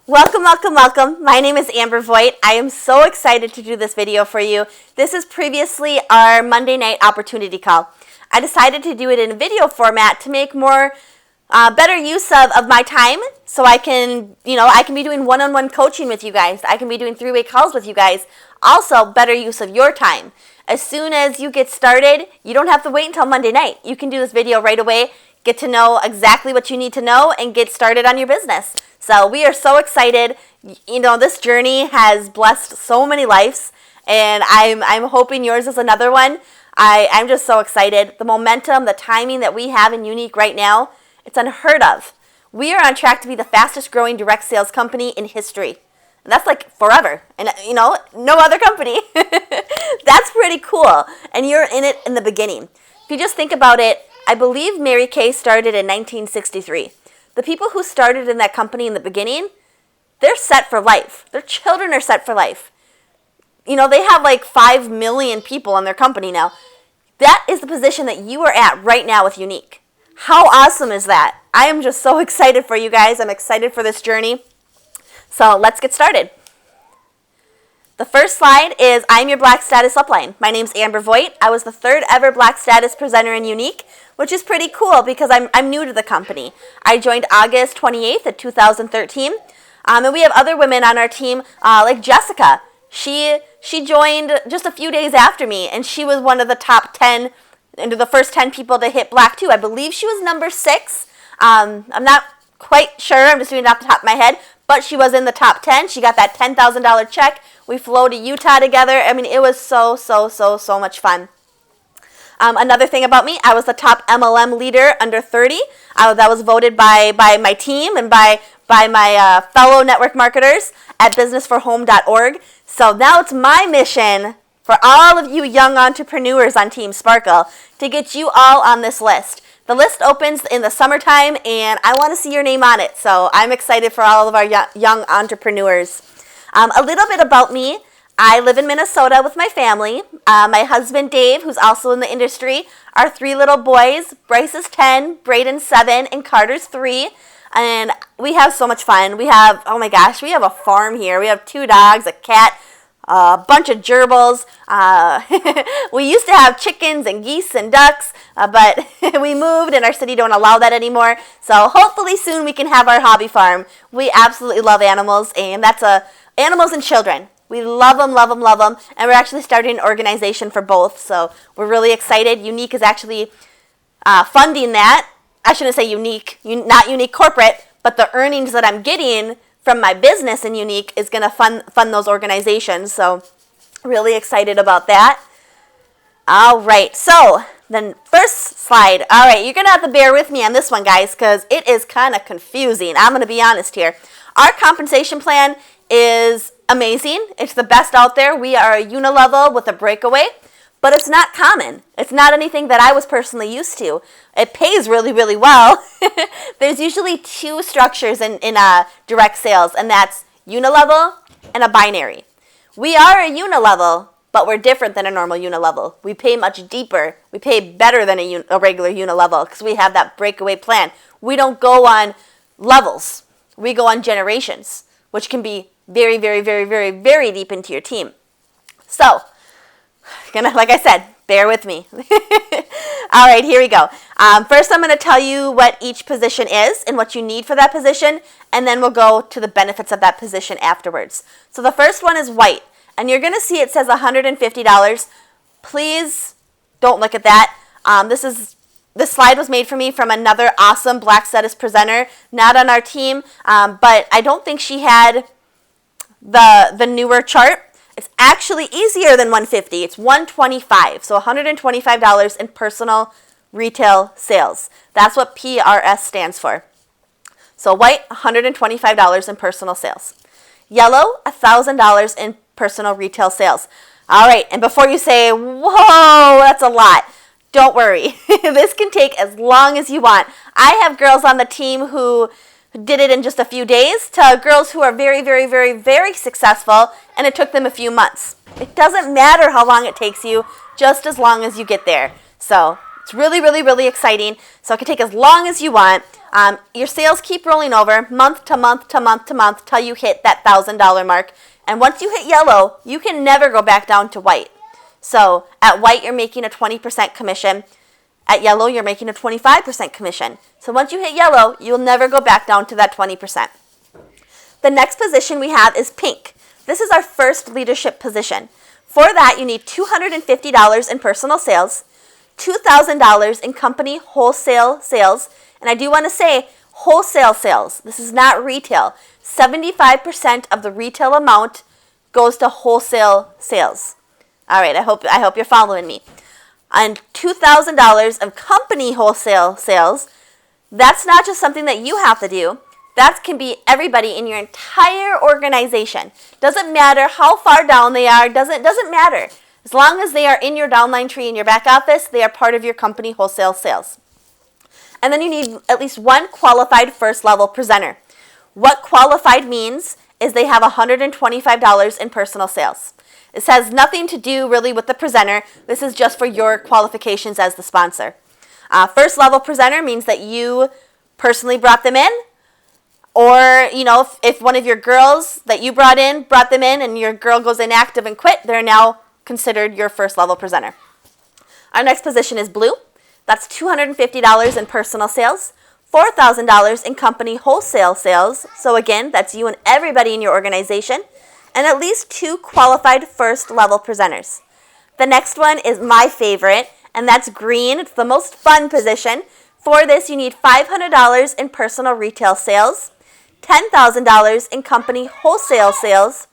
Welcome, welcome, welcome. My name is Amber Voigt. I am so excited to do this video for you. This is previously our Monday night opportunity call. I decided to do it in a video format to make more better use of my time, so I can be doing one-on-one coaching with you guys. I can be doing three-way calls with you guys. Also, better use of your time. As soon as you get started, you don't have to wait until Monday night. You can do this video right away, get to know exactly what you need to know, and get started on your business. So we are so excited. This journey has blessed so many lives, and I'm hoping yours is another one. I'm just so excited. The momentum, the timing that we have in Younique right now, it's unheard of. We are on track to be the fastest growing direct sales company in history. And that's like forever. And no other company. That's pretty cool. And you're in it in the beginning. If you just think about it, I believe Mary Kay started in 1963. The people who started in that company in the beginning, they're set for life. Their children are set for life. They have like 5 million people in their company now. That is the position that you are at right now with Younique. How awesome is that? I am just so excited for you guys. I'm excited for this journey. So let's get started. The first slide is I'm your Black Status upline. My name's Amber Voigt. I was the third ever Black Status presenter in Younique, which is pretty cool because I'm new to the company. I joined August 28th of 2013. And we have other women on our team, like Jessica. She joined just a few days after me, and she was one of the top 10, into the first 10 people to hit Black 2. I believe she was number 6. I'm not quite sure. I'm just doing it off the top of my head. But she was in the top 10. She got that $10,000 check. We flew to Utah together. I mean, it was so much fun. Another thing about me, I was the top MLM leader under 30. That was voted by my team and by my fellow network marketers at businessforhome.org. So now it's my mission for all of you young entrepreneurs on Team Sparkle to get you all on this list. The list opens in the summertime, and I want to see your name on it. So I'm excited for all of our young entrepreneurs. A little bit about me. I live in Minnesota with my family. My husband, Dave, who's also in the industry. Our 3 little boys. Bryce is 10, Braden's 7, and Carter's 3. And we have so much fun. We have, oh my gosh, we have a farm here. We have 2 dogs, a cat, a bunch of gerbils. We used to have chickens and geese and ducks, but we moved and our city don't allow that anymore. So hopefully soon we can have our hobby farm. We absolutely love animals, and that's animals and children. We love them, and we're actually starting an organization for both, so we're really excited. Younique is actually funding that. I shouldn't say Younique, not Younique Corporate, but the earnings that I'm getting from my business in Younique is going to fund those organizations, so really excited about that. All right, so the first slide. All right, you're going to have to bear with me on this one, guys, because it is kind of confusing. I'm going to be honest here. Our compensation plan is amazing. It's the best out there. We are a unilevel with a breakaway, but it's not common. It's not anything that I was personally used to. It pays really well. There's usually 2 structures in direct sales, and that's unilevel and a binary. We are a unilevel, but we're different than a normal unilevel. We pay much deeper. We pay better than a regular unilevel because we have that breakaway plan. We don't go on levels. We go on generations, which can be very deep into your team. So, like I said, bear with me. All right, here we go. First, I'm going to tell you what each position is and what you need for that position, and then we'll go to the benefits of that position afterwards. So the first one is white, and you're going to see it says $150. Please don't look at that. This slide was made for me from another awesome Black Status presenter, not on our team, but I don't think she had the newer chart. It's actually easier than $150. It's $125. So $125 in personal retail sales. That's what PRS stands for. So white, $125 in personal sales. Yellow, $1,000 in personal retail sales. All right, and before you say, whoa, that's a lot, don't worry. This can take as long as you want. I have girls on the team who did it in just a few days to girls who are very successful, and it took them a few months. It doesn't matter how long it takes you, just as long as you get there. So it's really exciting. So it can take as long as you want. Your sales keep rolling over month to month to month to month till you hit that $1,000 mark. And once you hit yellow, you can never go back down to white. So at white, you're making a 20% commission. At yellow, you're making a 25% commission. So once you hit yellow, you'll never go back down to that 20%. The next position we have is pink. This is our first leadership position. For that, you need $250 in personal sales, $2,000 in company wholesale sales, and I do want to say wholesale sales. This is not retail. 75% of the retail amount goes to wholesale sales. All right, I hope you're following me. And $2,000 of company wholesale sales, that's not just something that you have to do. That can be everybody in your entire organization. Doesn't matter how far down they are, doesn't matter. As long as they are in your downline tree in your back office, they are part of your company wholesale sales. And then you need at least one qualified first level presenter. What qualified means is they have $125 in personal sales. This has nothing to do really with the presenter. This is just for your qualifications as the sponsor. First level presenter means that you personally brought them in, or if one of your girls that you brought them in and your girl goes inactive and quit, they're now considered your first level presenter. Our next position is blue. That's $250 in personal sales, $4,000 in company wholesale sales. So again, that's you and everybody in your organization, and at least 2 qualified first level presenters. The next one is my favorite, and that's green. It's the most fun position. For this, you need $500 in personal retail sales, $10,000 in company wholesale sales,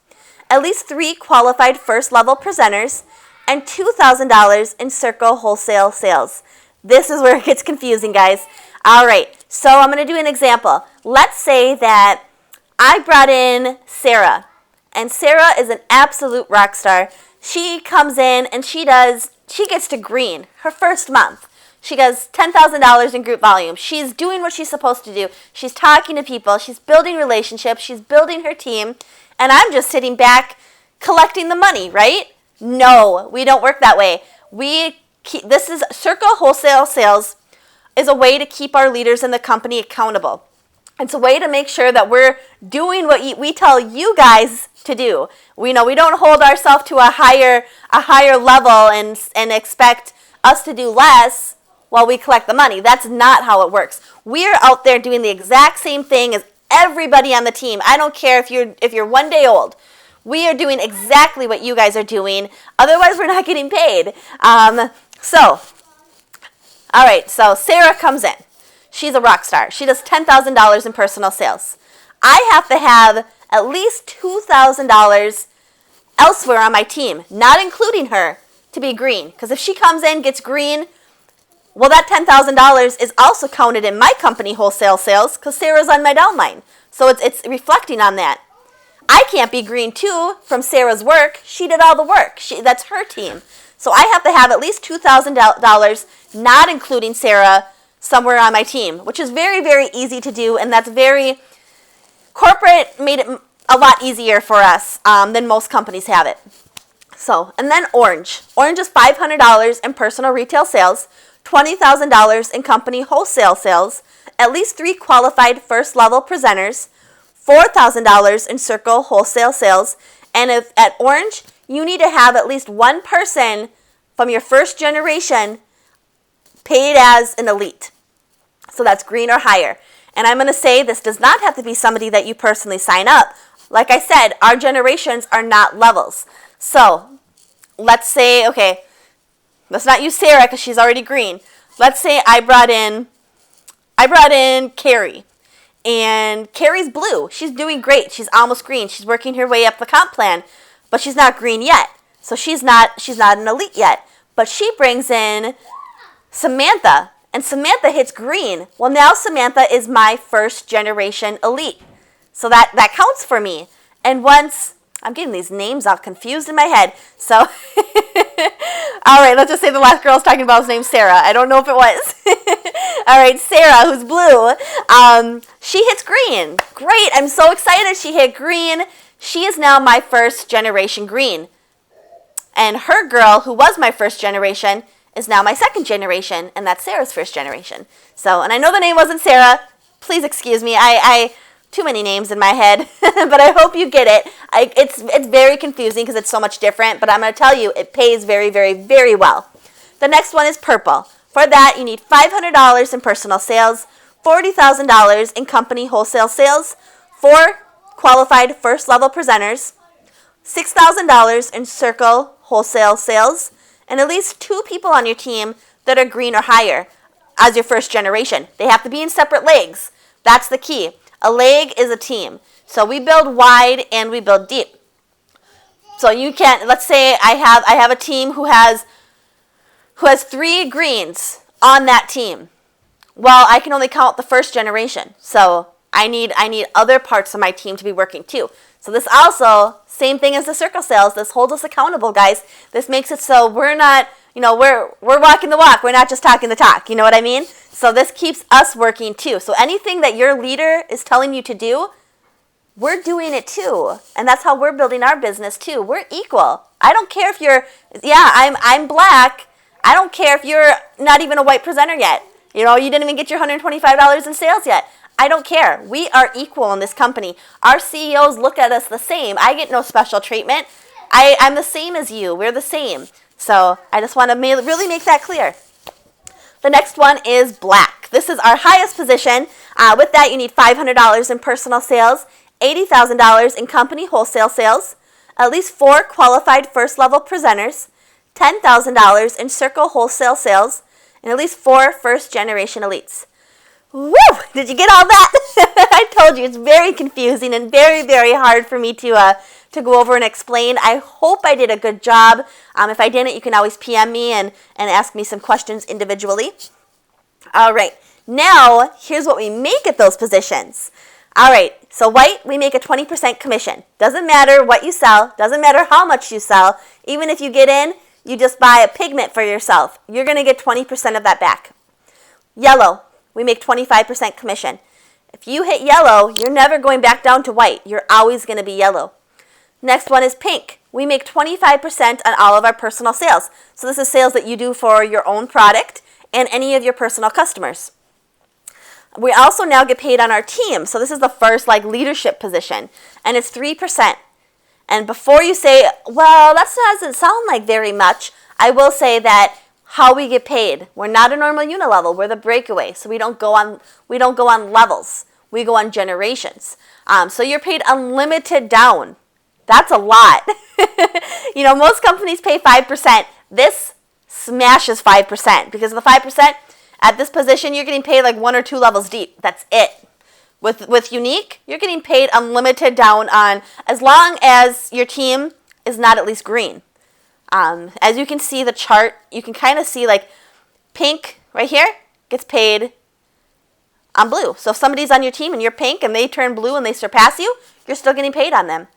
at least 3 qualified first level presenters, and $2,000 in circle wholesale sales. This is where it gets confusing, guys. All right, so I'm going to do an example. Let's say that I brought in Sarah, and Sarah is an absolute rock star. She comes in and she gets to green her first month. She does $10,000 in group volume. She's doing what she's supposed to do. She's talking to people. She's building relationships. She's building her team. And I'm just sitting back collecting the money, right? No, we don't work that way. This is Circle Wholesale Sales is a way to keep our leaders in the company accountable. It's a way to make sure that we're doing what we tell you guys to do. We don't hold ourselves to a higher level and expect us to do less while we collect the money. That's not how it works. We're out there doing the exact same thing as everybody on the team. I don't care if you're 1 day old. We are doing exactly what you guys are doing. Otherwise, we're not getting paid. All right, so Sarah comes in. She's a rock star. She does $10,000 in personal sales. I have to have at least $2,000 elsewhere on my team, not including her, to be green. Because if she comes in, gets green, well, that $10,000 is also counted in my company wholesale sales because Sarah's on my downline. So it's reflecting on that. I can't be green too from Sarah's work. She did all the work. That's her team. So I have to have at least $2,000, not including Sarah, somewhere on my team, which is very, very easy to do, and that's very corporate made it a lot easier for us than most companies have it. So, and then orange. Orange is $500 in personal retail sales, $20,000 in company wholesale sales, at least 3 qualified first level presenters, $4,000 in circle wholesale sales, and if at orange, you need to have at least one person from your first generation paid as an elite. So that's green or higher. And I'm going to say this does not have to be somebody that you personally sign up. Like I said, our generations are not levels. So let's say, okay, let's not use Sarah because she's already green. Let's say I brought in Carrie. And Carrie's blue. She's doing great. She's almost green. She's working her way up the comp plan, but she's not green yet. So she's not an elite yet. But she brings in Samantha, and Samantha hits green. Well, now Samantha is my first generation elite. So that counts for me. And once, I'm getting these names all confused in my head. So, all right, let's just say the last girl I was talking about was named Sarah. I don't know if it was. All right, Sarah, who's blue, she hits green. Great, I'm so excited she hit green. She is now my first generation green. And her girl, who was my first generation, is now my second generation, and that's Sarah's first generation. So, and I know the name wasn't Sarah. please excuse me. I too many names in my head, but I hope you get it. It's very confusing because it's so much different, but I'm going to tell you it pays very, very, very well. The next one is purple. For that, you need $500 in personal sales, $40,000 in company wholesale sales, 4 qualified first-level presenters, $6,000 in circle wholesale sales, and at least 2 people on your team that are green or higher as your first generation. They have to be in separate legs. That's the key. A leg is a team. So we build wide and we build deep. So you can't, let's say I have a team who has 3 greens on that team. Well, I can only count the first generation. So I need other parts of my team to be working too. So this also, same thing as the circle sales, this holds us accountable, guys. This makes it so we're not, we're walking the walk. We're not just talking the talk. You know what I mean? So this keeps us working too. So anything that your leader is telling you to do, we're doing it too. And that's how we're building our business too. We're equal. I don't care if you're, I'm black. I don't care if you're not even a white presenter yet. You didn't even get your $125 in sales yet. I don't care. We are equal in this company. Our CEOs look at us the same. I get no special treatment. I'm the same as you. We're the same. So I just want to really make that clear. The next one is black. This is our highest position. With that, you need $500 in personal sales, $80,000 in company wholesale sales, at least 4 qualified first-level presenters, $10,000 in circle wholesale sales, and at least 4 first-generation elites. Woo! Did you get all that? I told you, it's very confusing and very, very hard for me to go over and explain. I hope I did a good job. If I didn't, you can always PM me and ask me some questions individually. All right. Now, here's what we make at those positions. All right. So white, we make a 20% commission. Doesn't matter what you sell. Doesn't matter how much you sell. Even if you get in, you just buy a pigment for yourself. You're going to get 20% of that back. Yellow, we make 25% commission. If you hit yellow, you're never going back down to white. You're always going to be yellow. Next one is pink. We make 25% on all of our personal sales. So this is sales that you do for your own product and any of your personal customers. We also now get paid on our team. So this is the first leadership position, and it's 3%. And before you say, well, that doesn't sound like very much, I will say that how we get paid. We're not a normal unilevel. We're the breakaway. So we don't go on levels. We go on generations. So you're paid unlimited down. That's a lot. Most companies pay 5%. This smashes 5% because of the 5%. At this position, you're getting paid 1 or 2 levels deep. That's it. With Unique, you're getting paid unlimited down on as long as your team is not at least green. As you can see the chart, you can kind of see pink right here gets paid on blue. So if somebody's on your team and you're pink and they turn blue and they surpass you, you're still getting paid on them.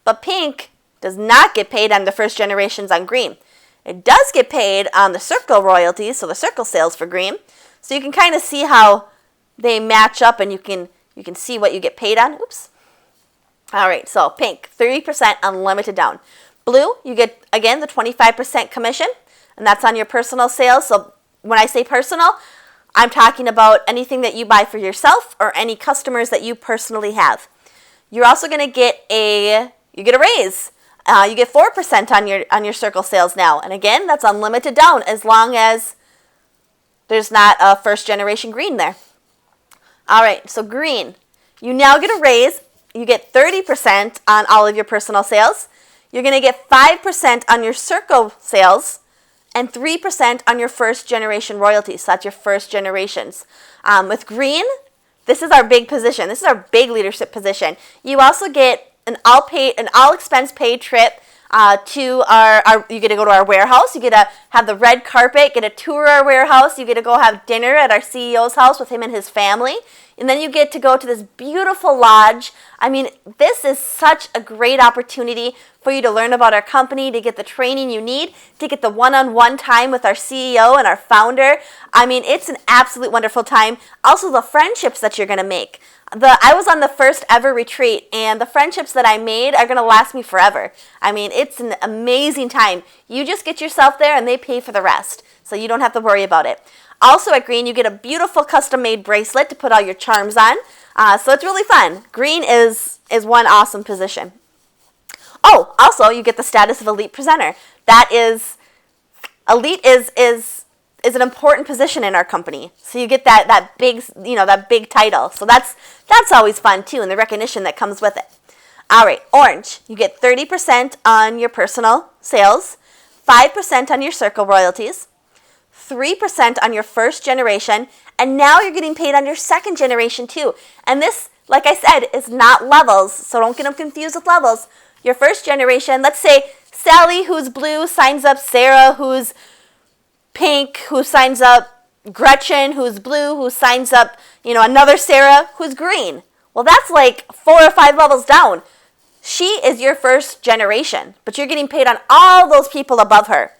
But pink does not get paid on the first generations on green. It does get paid on the circle royalties, so the circle sales for green. So you can kind of see how they match up and you can see what you get paid on. Oops. All right, so pink, 30% unlimited down. Blue, you get, again, the 25% commission, and that's on your personal sales. So when I say personal, I'm talking about anything that you buy for yourself or any customers that you personally have. You're also going to get a raise. You get 4% on your circle sales now. And again, that's unlimited down as long as there's not a first generation green there. All right, so green. You now get a raise. You get 30% on all of your personal sales. You're going to get 5% on your circle sales and 3% on your first generation royalties. So that's your first generations. With green, this is our big position. This is our big leadership position. You also get an all expense paid trip to you get to go to our warehouse. You get to have the red carpet, get a tour of our warehouse. You get to go have dinner at our CEO's house with him and his family. And then you get to go to this beautiful lodge. I mean, this is such a great opportunity for you to learn about our company, to get the training you need, to get the one-on-one time with our CEO and our founder. I mean, it's an absolute wonderful time. Also, the friendships that you're going to make. I was on the first ever retreat, and the friendships that I made are going to last me forever. I mean, it's an amazing time. You just get yourself there, and they pay for the rest, so you don't have to worry about it. Also at Green, you get a beautiful custom-made bracelet to put all your charms on, so it's really fun. Green is one awesome position. Oh, also, you get the status of Elite Presenter. That is, Elite is an important position in our company. So you get that big title. So that's always fun too, and the recognition that comes with it. All right, Orange, you get 30% on your personal sales, 5% on your Circle royalties, 3% on your first generation, and now you're getting paid on your second generation too. And this, like I said, is not levels, so don't get them confused with levels. Your first generation, let's say Sally, who's blue, signs up Sarah, who's pink, who signs up Gretchen, who's blue, who signs up, another Sarah, who's green. Well, that's like 4 or 5 levels down. She is your first generation, but you're getting paid on all those people above her.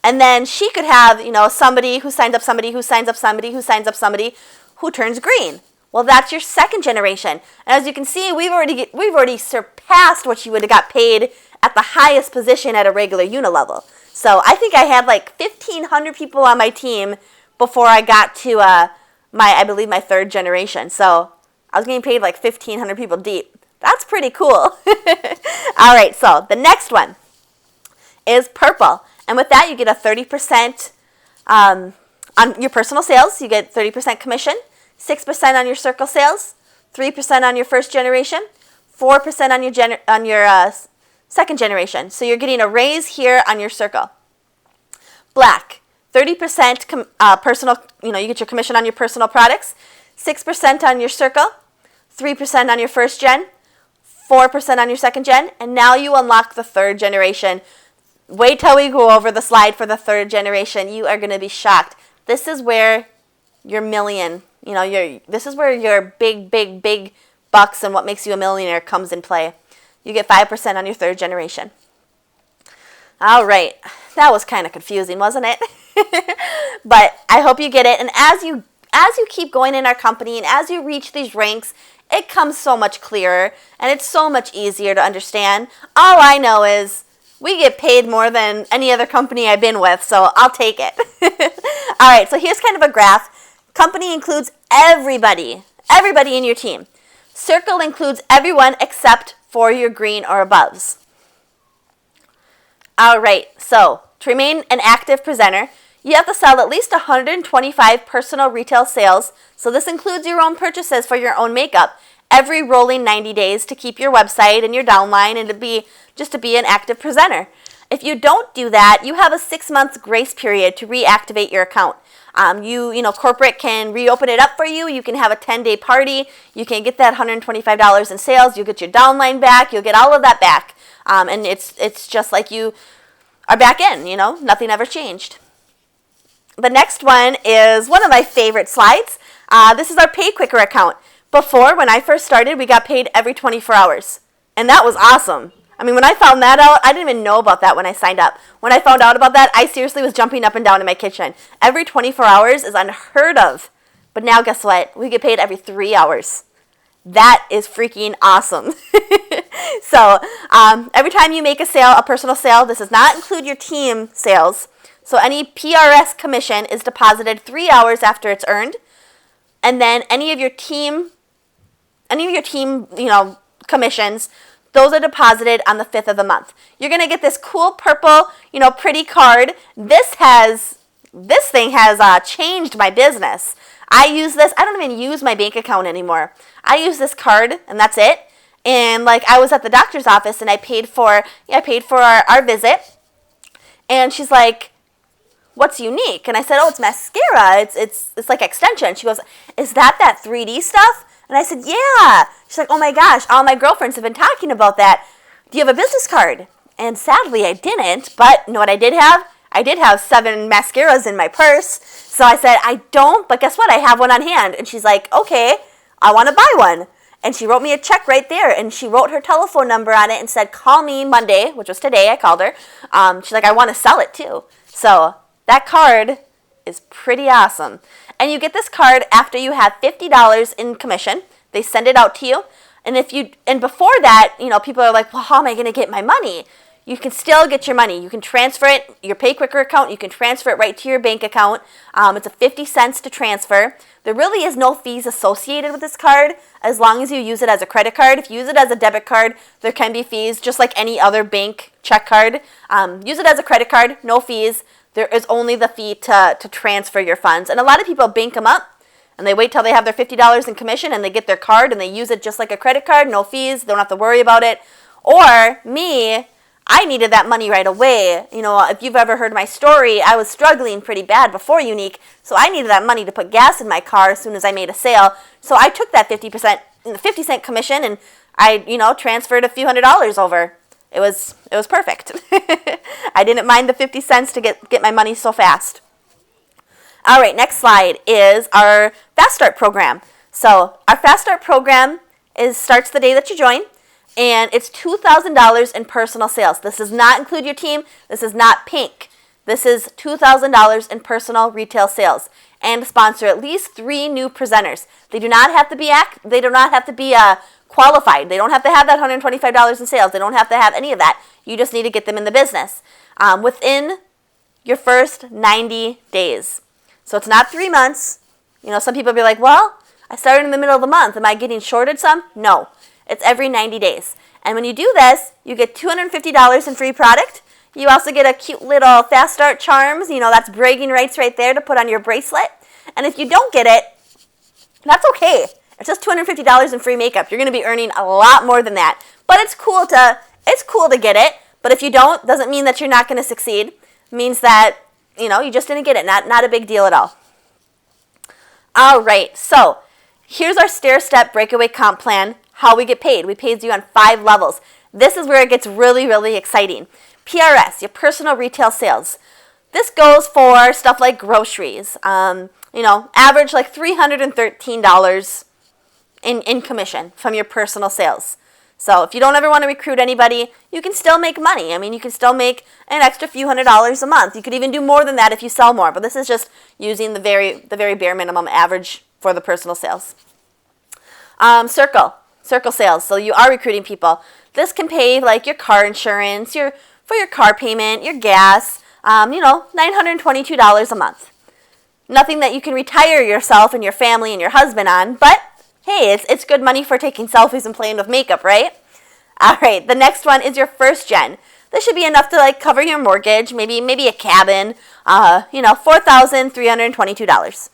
And then she could have, somebody who signs up somebody, who signs up somebody, who signs up somebody, who turns green. Well, that's your second generation. And as you can see, we've already surpassed what you would have got paid at the highest position at a regular unilevel. So I think I had like 1,500 people on my team before I got to I believe my third generation. So I was getting paid like 1,500 people deep. That's pretty cool. All right, so the next one is Purple. And with that, you get a 30% on your personal sales. You get 30% commission, 6% on your Circle sales, 3% on your first generation, 4% on your second generation. So you're getting a raise here on your Circle. Black, 30% personal, you get your commission on your personal products, 6% on your Circle, 3% on your first gen, 4% on your second gen, and now you unlock the third generation. Wait till we go over the slide for the third generation. You are going to be shocked. This is where your million, this is where your big bucks and what makes you a millionaire comes in play. You get 5% on your third generation. All right. That was kind of confusing, wasn't it? But I hope you get it. And as you keep going in our company and as you reach these ranks, it comes so much clearer and it's so much easier to understand. All I know is we get paid more than any other company I've been with, so I'll take it. All right, so here's kind of a graph. Company includes everybody in your team. Circle includes everyone except for your green or aboves. All right, so to remain an active presenter, you have to sell at least 125 personal retail sales, so this includes your own purchases for your own makeup, every rolling 90 days to keep your website and your downline and to be an active presenter. If you don't do that, you have a 6-month grace period to reactivate your account. Corporate can reopen it up for you. You can have a 10-day party. You can get that $125 in sales. You'll get your downline back. You'll get all of that back. And it's just like you are back in, nothing ever changed. The next one is one of my favorite slides. This is our Pay Quicker account. Before, when I first started, we got paid every 24 hours. And that was awesome. I mean, when I found that out, I didn't even know about that when I signed up. When I found out about that, I seriously was jumping up and down in my kitchen. Every 24 hours is unheard of. But now guess what? We get paid every 3 hours. That is freaking awesome. So every time you make a personal sale, this does not include your team sales. So any PRS commission is deposited 3 hours after it's earned. And then any of your team, commissions, those are deposited on the 5th of the month. You're going to get this cool purple, pretty card. This thing has changed my business. I use this. I don't even use my bank account anymore. I use this card, and that's it. And I was at the doctor's office, and I paid for our visit. And she's like, "What's unique?" And I said, "Oh, it's mascara. It's like extension." She goes, "Is that 3D stuff?" And I said, "Yeah." She's like, "Oh my gosh, all my girlfriends have been talking about that. Do you have a business card?" And sadly, I didn't. But you know what I did have? I did have 7 mascaras in my purse. So I said, "I don't, but guess what? I have one on hand." And she's like, "Okay, I want to buy one." And she wrote me a check right there. And she wrote her telephone number on it and said, "Call me Monday," which was today. I called her. She's like, "I want to sell it too." So that card is pretty awesome. And you get this card after you have $50 in commission. They send it out to you. And before that, people are like, well, how am I going to get my money? You can still get your money. You can transfer it, your PayQuicker account, you can transfer it right to your bank account. It's a 50 cents to transfer. There really is no fees associated with this card as long as you use it as a credit card. If you use it as a debit card, there can be fees just like any other bank check card. Use it as a credit card, no fees. There is only the fee to transfer your funds. And a lot of people bank them up and they wait till they have their $50 in commission and they get their card and they use it just like a credit card, no fees, they don't have to worry about it. Or me, I needed that money right away. If you've ever heard my story, I was struggling pretty bad before Younique, so I needed that money to put gas in my car as soon as I made a sale. So I took that 50 cent commission and I, transferred a few $100s over. It was perfect. I didn't mind the 50 cents to get my money so fast. All right, next slide is our Fast Start program. So our Fast Start program starts the day that you join. And it's $2,000 in personal sales. This does not include your team. This is not pink. This is $2,000 in personal retail sales, and sponsor at least 3 new presenters. They do not have to be qualified. They don't have to have that $125 in sales. They don't have to have any of that. You just need to get them in the business within your first 90 days. So it's not 3 months. Some people be like, well, I started in the middle of the month. Am I getting shorted some? No. It's every 90 days. And when you do this, you get $250 in free product. You also get a cute little Fast Start charms. That's bragging rights right there to put on your bracelet. And if you don't get it, that's okay. It's just $250 in free makeup. You're going to be earning a lot more than that. But it's cool to get it. But if you don't, doesn't mean that you're not going to succeed. It means that, you just didn't get it. Not a big deal at all. All right. So here's our stair-step breakaway comp plan. How we get paid. We paid you on 5 levels. This is where it gets really, really exciting. PRS, your personal retail sales. This goes for stuff like groceries. Average like $313 in commission from your personal sales. So if you don't ever want to recruit anybody, you can still make money. You can still make an extra few $100s a month. You could even do more than that if you sell more. But this is just using the very bare minimum average for the personal sales. Circle sales, so you are recruiting people. This can pay like your car insurance, for your car payment, your gas, $922 a month. Nothing that you can retire yourself and your family and your husband on, but hey, it's good money for taking selfies and playing with makeup, right? All right, the next one is your first gen. This should be enough to cover your mortgage, maybe a cabin, $4,322.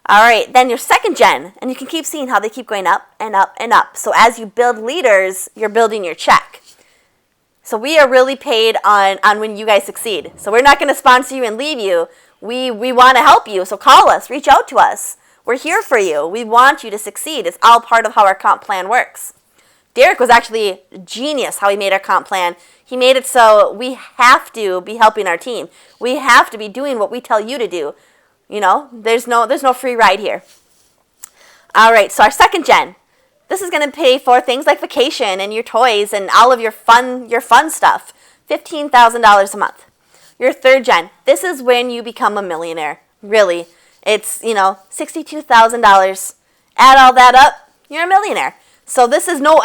All right, then your second gen, and you can keep seeing how they keep going up and up and up. So as you build leaders, you're building your check. So we are really paid on when you guys succeed. So we're not going to sponsor you and leave you. We want to help you, so call us, reach out to us. We're here for you. We want you to succeed. It's all part of how our comp plan works. Derek was actually genius how he made our comp plan. He made it so we have to be helping our team. We have to be doing what we tell you to do. There's no free ride here. All right, so our second gen. This is going to pay for things like vacation and your toys and all of your fun stuff. $15,000 a month. Your third gen. This is when you become a millionaire. Really. It's, $62,000. Add all that up, you're a millionaire. So this is no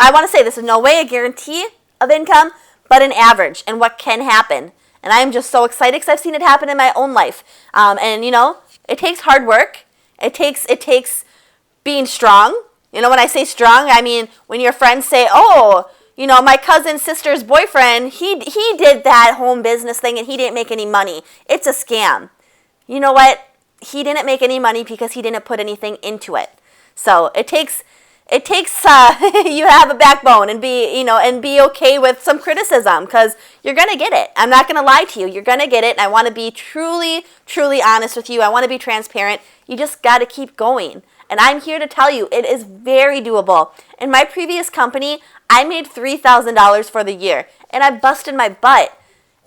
way a guarantee of income, but an average and what can happen. And I'm just so excited because I've seen it happen in my own life. It takes hard work. It takes being strong. When I say strong, I mean when your friends say, oh, my cousin's sister's boyfriend, he did that home business thing and he didn't make any money. It's a scam. You know what? He didn't make any money because he didn't put anything into it. So it takes you have a backbone and be okay with some criticism because you're going to get it. I'm not going to lie to you. You're going to get it. And I want to be truly, truly honest with you. I want to be transparent. You just got to keep going. And I'm here to tell you it is very doable. In my previous company, I made $3,000 for the year and I busted my butt.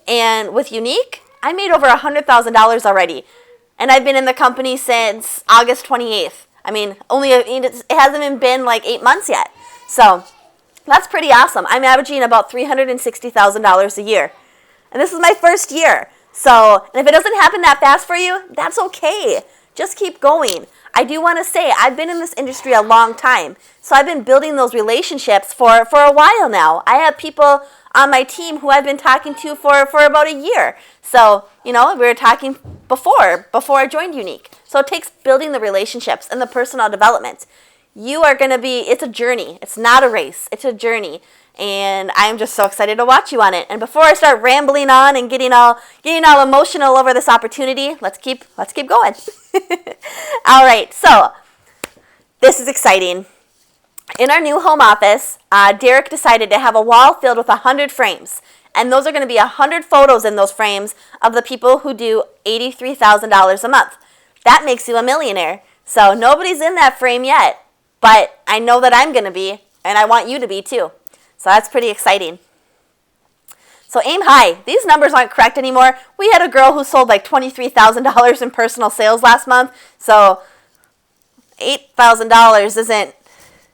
And with Younique, I made over $100,000 already. And I've been in the company since August 28th. It hasn't even been like 8 months yet. So that's pretty awesome. I'm averaging about $360,000 a year. And this is my first year. So, and if it doesn't happen that fast for you, that's okay. Just keep going. I do want to say I've been in this industry a long time. So I've been building those relationships for a while now. I have people on my team who I've been talking to for about a year. So, we were talking before I joined Younique. So it takes building the relationships and the personal development. It's a journey. It's not a race. It's a journey. And I'm just so excited to watch you on it. And before I start rambling on and getting all emotional over this opportunity, let's keep going. All right, so this is exciting. In our new home office, Derek decided to have a wall filled with 100 frames. And those are going to be 100 photos in those frames of the people who do $83,000 a month. That makes you a millionaire. So nobody's in that frame yet, but I know that I'm going to be, and I want you to be too. So that's pretty exciting. So aim high. These numbers aren't correct anymore. We had a girl who sold like $23,000 in personal sales last month. So $8,000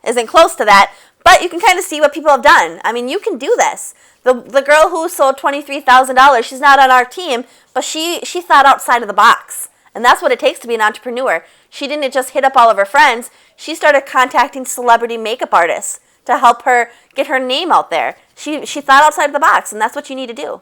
isn't close to that. But you can kind of see what people have done. I mean, you can do this. The girl who sold $23,000, she's not on our team, but she thought outside of the box. And that's what it takes to be an entrepreneur. She didn't just hit up all of her friends. She started contacting celebrity makeup artists to help her get her name out there. She thought outside of the box, and that's what you need to do.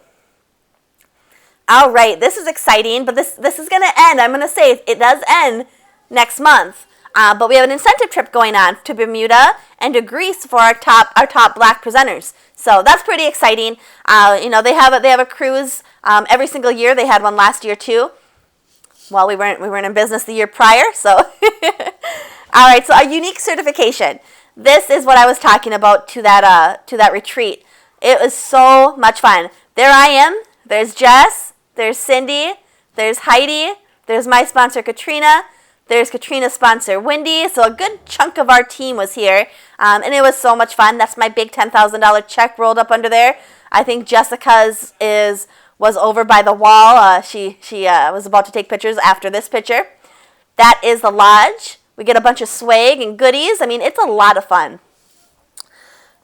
All right, this is exciting, but this is going to end. I'm going to say it does end next month. But we have an incentive trip going on to Bermuda and to Greece for our top Black presenters. So that's pretty exciting. They have a cruise every single year. They had one last year too. Well, we weren't in business the year prior. So, all right. So our Younique certification. This is what I was talking about to that retreat. It was so much fun. There I am. There's Jess. There's Cindy. There's Heidi. There's my sponsor Katrina. There's Katrina's sponsor, Wendy. So a good chunk of our team was here, and it was so much fun. That's my big $10,000 check rolled up under there. I think Jessica's was over by the wall. She was about to take pictures after this picture. That is the lodge. We get a bunch of swag and goodies. I mean, it's a lot of fun.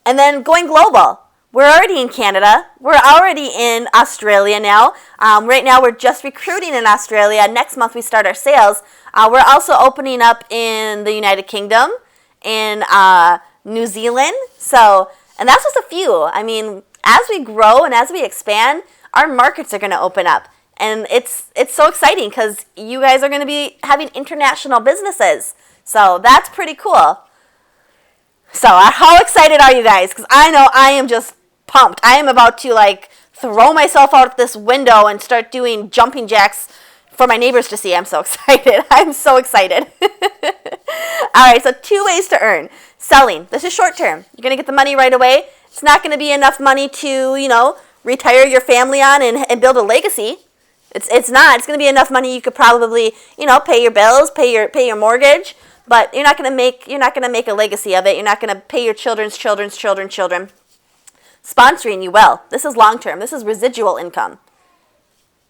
And then going global. We're already in Canada. We're already in Australia now. Right now, we're just recruiting in Australia. Next month, we start our sales. We're also opening up in the United Kingdom, in New Zealand. And that's just a few. I mean, as we grow and as we expand, our markets are going to open up. And it's so exciting because you guys are going to be having international businesses. So that's pretty cool. So how excited are you guys? Because I know I am just pumped. I am about to throw myself out this window and start doing jumping jacks for my neighbors to see. I'm so excited. I'm so excited. All right, so 2 ways to earn. Selling. This is short term. You're going to get the money right away. It's not going to be enough money to, retire your family on and build a legacy. It's not. It's going to be enough money you could probably, pay your bills, pay your mortgage, but you're not going to make a legacy of it. You're not going to pay your children's children. Sponsoring, you will. This is long term. This is residual income.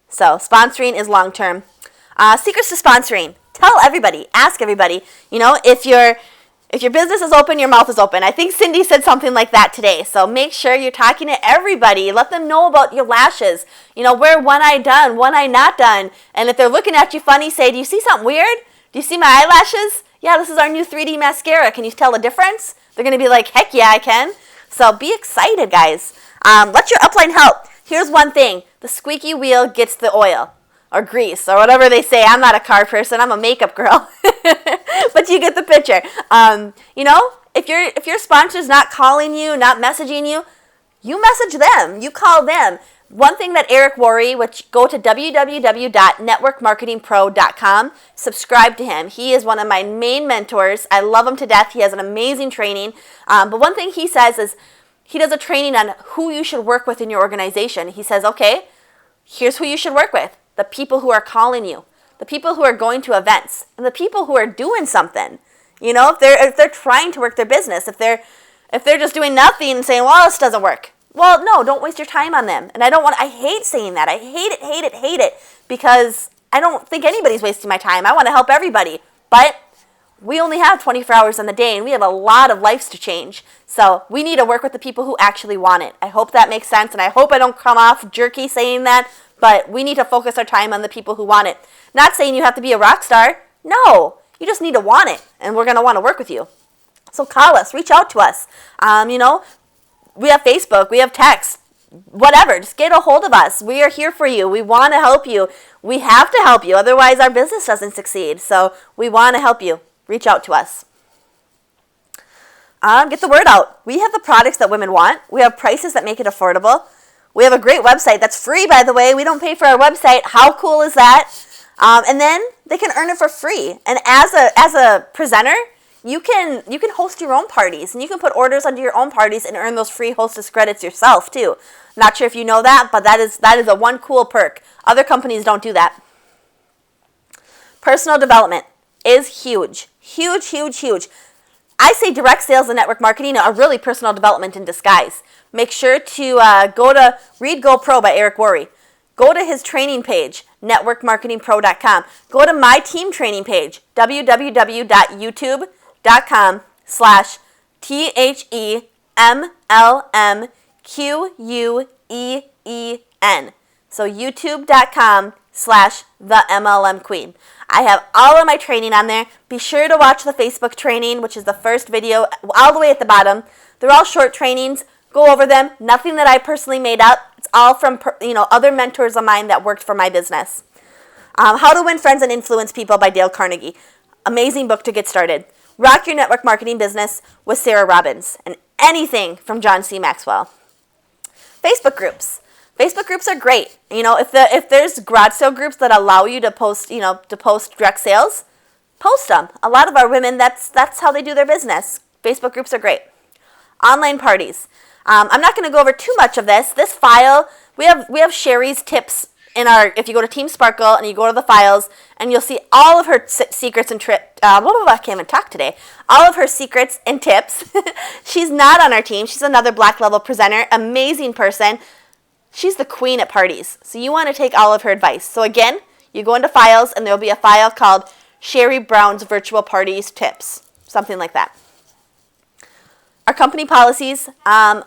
So sponsoring is long term. Secrets to sponsoring. Tell everybody. Ask everybody. If your business is open, your mouth is open. I think Cindy said something like that today. So make sure you're talking to everybody. Let them know about your lashes. Where one eye done, one eye not done. And if they're looking at you funny, say, do you see something weird? Do you see my eyelashes? Yeah, this is our new 3D mascara. Can you tell the difference? They're going to be like, heck yeah, I can. So be excited, guys. Let your upline help. Here's one thing. The squeaky wheel gets the oil or grease or whatever they say. I'm not a car person. I'm a makeup girl. But you get the picture. If your sponsor's not calling you, not messaging you, you message them. You call them. One thing that Eric Worre, which go to www.networkmarketingpro.com, subscribe to him. He is one of my main mentors. I love him to death. He has an amazing training. But one thing he says is he does a training on who you should work with in your organization. He says, okay, here's who you should work with. The people who are calling you, the people who are going to events, and the people who are doing something. If they're trying to work their business, if they're just doing nothing and saying, well, this doesn't work. Well, no, don't waste your time on them. And I hate saying that. I hate it, because I don't think anybody's wasting my time. I want to help everybody. But we only have 24 hours in the day, and we have a lot of lives to change. So we need to work with the people who actually want it. I hope that makes sense, and I hope I don't come off jerky saying that, but we need to focus our time on the people who want it. Not saying you have to be a rock star. No, You just need to want it, and we're going to want to work with you. So call us, reach out to us. We have Facebook, we have text, whatever. Just get a hold of us. We are here for you. We want to help you. We have to help you. Otherwise, our business doesn't succeed. So we want to help you. Reach out to us. Get the word out. We have the products that women want. We have prices that make it affordable. We have a great website that's free, by the way. We don't pay for our website. How cool is that? And then they can earn it for free. And as a presenter, you can host your own parties, and you can put orders under your own parties and earn those free hostess credits yourself too. Not sure if you know that, but that is a one cool perk. Other companies don't do that. Personal development is huge. Huge, huge, huge. I say direct sales and network marketing are really personal development in disguise. Make sure to go to Read Go Pro by Eric Worre. Go to his training page, networkmarketingpro.com. Go to my team training page, www.youtube.com/THEMLMQUEEN. So youtube.com/TheMLMQueen. I have all of my training on there. Be sure to watch the Facebook training, which is the first video all the way at the bottom. They're all short trainings. Go over them. Nothing that I personally made up. It's all from other mentors of mine that worked for my business. How to Win Friends and Influence People by Dale Carnegie. Amazing book to get started. Rock Your Network Marketing Business with Sarah Robbins. And anything from John C. Maxwell. Facebook groups. Facebook groups are great. If there's garage sale groups that allow you to post, direct sales, post them. A lot of our women, that's how they do their business. Facebook groups are great. Online parties. I'm not going to go over too much of this. This file, we have Sherry's tips in if you go to Team Sparkle and you go to the files, and you'll see all of her secrets and I can't even talk today. All of her secrets and tips. She's not on our team. She's another black level presenter. Amazing person. She's the queen at parties. So you want to take all of her advice. So again, you go into files, and there'll be a file called Sherry Brown's Virtual Parties Tips. Something like that. Our company policies,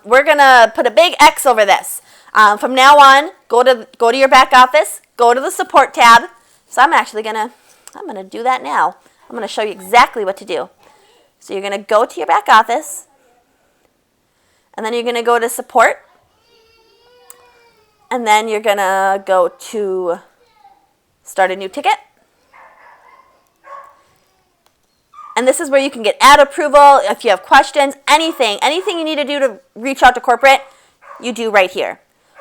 we're going to put a big X over this. From now on, go to your back office, go to the support tab. So I'm going to do that now. I'm going to show you exactly what to do. So you're going to go to your back office, and then you're going to go to support, and then you're going to go to start a new ticket. And this is where you can get ad approval. If you have questions, anything you need to do to reach out to corporate, you do right here.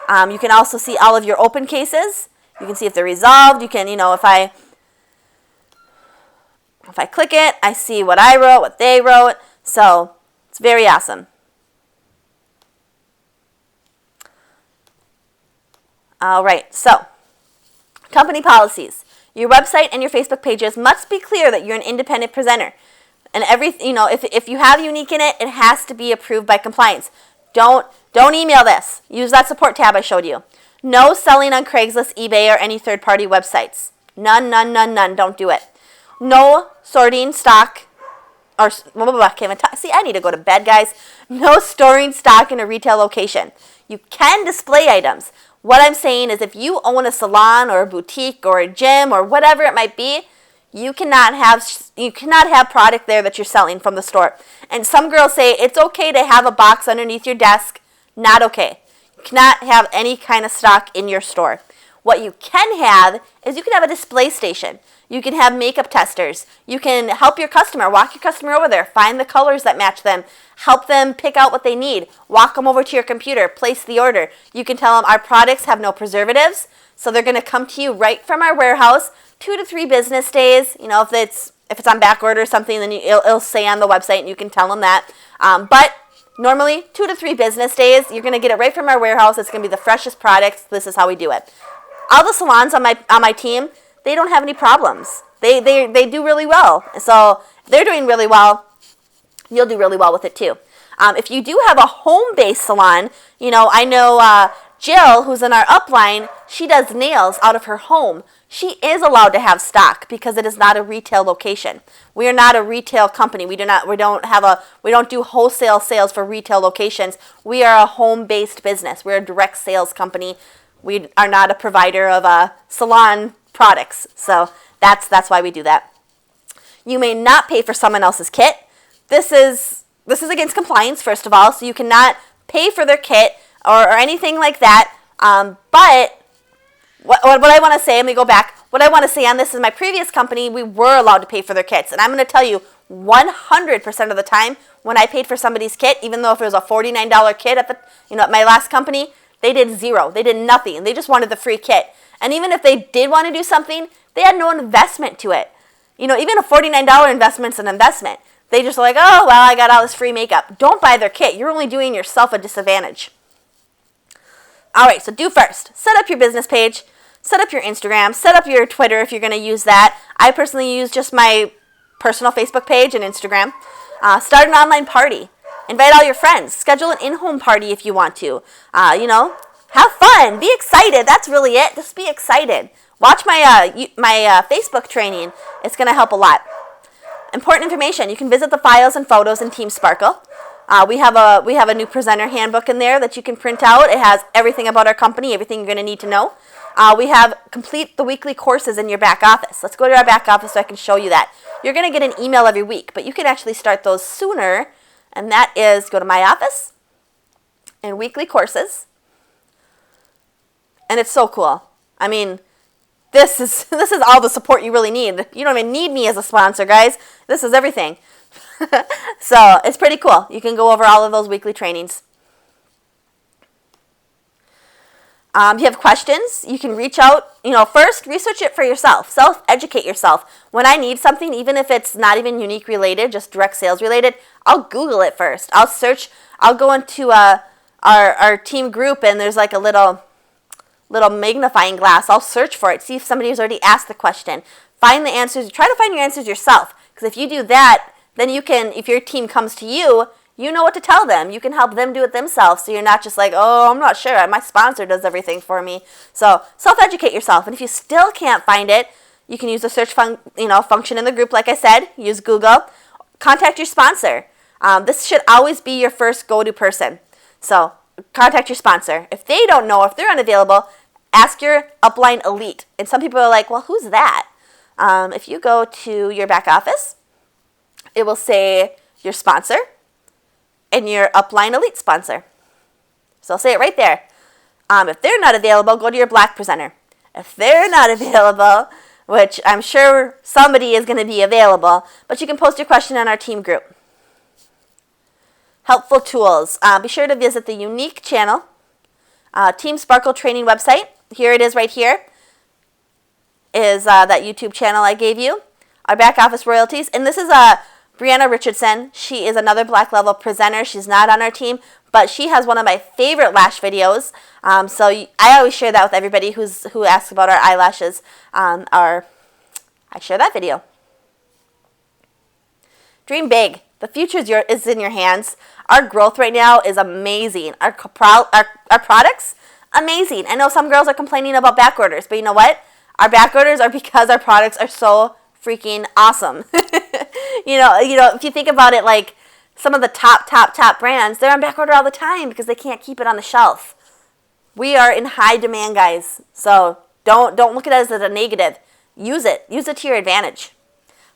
You can also see all of your open cases. You can see if they're resolved. You can, if I click it, I see what I wrote, what they wrote. So it's very awesome. All right, so company policies. Your website and your Facebook pages must be clear that you're an independent presenter. And if you have unique in it, it has to be approved by compliance. Don't email this. Use that support tab I showed you. No selling on Craigslist, eBay, or any third-party websites. None. Don't do it. No sorting stock or can't even talk. See, I need to go to bed, guys. No storing stock in a retail location. You can display items. What I'm saying is if you own a salon or a boutique or a gym or whatever it might be, you cannot have product there that you're selling from the store. And some girls say it's okay to have a box underneath your desk. Not okay. You cannot have any kind of stock in your store. What you can have is you can have a display station. You can have makeup testers. You can help your customer, walk your customer over there, find the colors that match them, help them pick out what they need, walk them over to your computer, place the order. You can tell them our products have no preservatives, so they're going to come to you right from our warehouse, 2 to 3 business days. If it's on back order or something, then it'll say on the website, and you can tell them that. But normally, 2 to 3 business days, you're going to get it right from our warehouse. It's going to be the freshest products. This is how we do it. All the salons on my team, they don't have any problems. They do really well. So if they're doing really well, you'll do really well with it too. If you do have a home-based salon, I know Jill, who's in our upline, she does nails out of her home. She is allowed to have stock because it is not a retail location. We are not a retail company. We don't do wholesale sales for retail locations. We are a home-based business. We're a direct sales company. We are not a provider of salon products. So that's why we do that. You may not pay for someone else's kit. This is against compliance, first of all, so you cannot pay for their kit or anything like that. But what I want to say, let me go back. What I want to say on this is my previous company, we were allowed to pay for their kits. And I'm going to tell you, 100% of the time, when I paid for somebody's kit, even though if it was a $49 kit at my last company, they did zero. They did nothing. They just wanted the free kit. And even if they did want to do something, they had no investment to it. Even a $49 investment's an investment. They just like, oh, well, I got all this free makeup. Don't buy their kit. You're only doing yourself a disadvantage. All right, so do first. Set up your business page. Set up your Instagram. Set up your Twitter if you're going to use that. I personally use just my personal Facebook page and Instagram. Start an online party. Invite all your friends. Schedule an in-home party if you want to. Have fun. Be excited. That's really it. Just be excited. Watch my Facebook training. It's going to help a lot. Important information. You can visit the files and photos in Team Sparkle. We have a new presenter handbook in there that you can print out. It has everything about our company, everything you're going to need to know. We have complete the weekly courses in your back office. Let's go to our back office so I can show you that. You're going to get an email every week, but you can actually start those sooner, and that is go to my office and weekly courses. And it's so cool. I mean, this is all the support you really need. You don't even need me as a sponsor, guys. This is everything. So it's pretty cool. You can go over all of those weekly trainings. If you have questions, you can reach out. First, research it for yourself. Self-educate yourself. When I need something, even if it's not even unique related, just direct sales related, I'll Google it first. I'll search. I'll go into our team group, and there's like a little magnifying glass. I'll search for it, see if somebody has already asked the question. Find the answers. Try to find your answers yourself. Because if you do that, then you can, if your team comes to you, you know what to tell them. You can help them do it themselves. So you're not just like, oh, I'm not sure. My sponsor does everything for me. So self-educate yourself. And if you still can't find it, you can use the search function in the group, like I said. Use Google. Contact your sponsor. This should always be your first go-to person. So contact your sponsor. If they don't know, if they're unavailable, ask your upline elite. And some people are like, well, who's that? If you go to your back office, it will say your sponsor and your upline elite sponsor. So I'll say it right there. If they're not available, go to your black presenter. If they're not available, which I'm sure somebody is going to be available, but you can post your question on our team group. Helpful tools. Be sure to visit the unique channel, Team Sparkle training website. Here it is right here. Is that YouTube channel I gave you. Our back office royalties. And this is Brianna Richardson. She is another black level presenter. She's not on our team, but she has one of my favorite lash videos. I always share that with everybody who asks about our eyelashes. I share that video. Dream big. The future is in your hands. Our growth right now is amazing. Our products, amazing. I know some girls are complaining about back orders, but you know what? Our back orders are because our products are so freaking awesome. If you think about it, like some of the top brands, they're on back order all the time because they can't keep it on the shelf. We are in high demand, guys. So don't look at it as a negative. Use it. Use it to your advantage.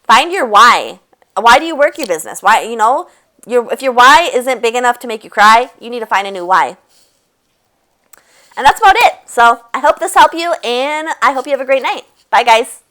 Find your why. Why do you work your business? Why, if your why isn't big enough to make you cry, you need to find a new why. And that's about it. So I hope this helped you, and I hope you have a great night. Bye, guys.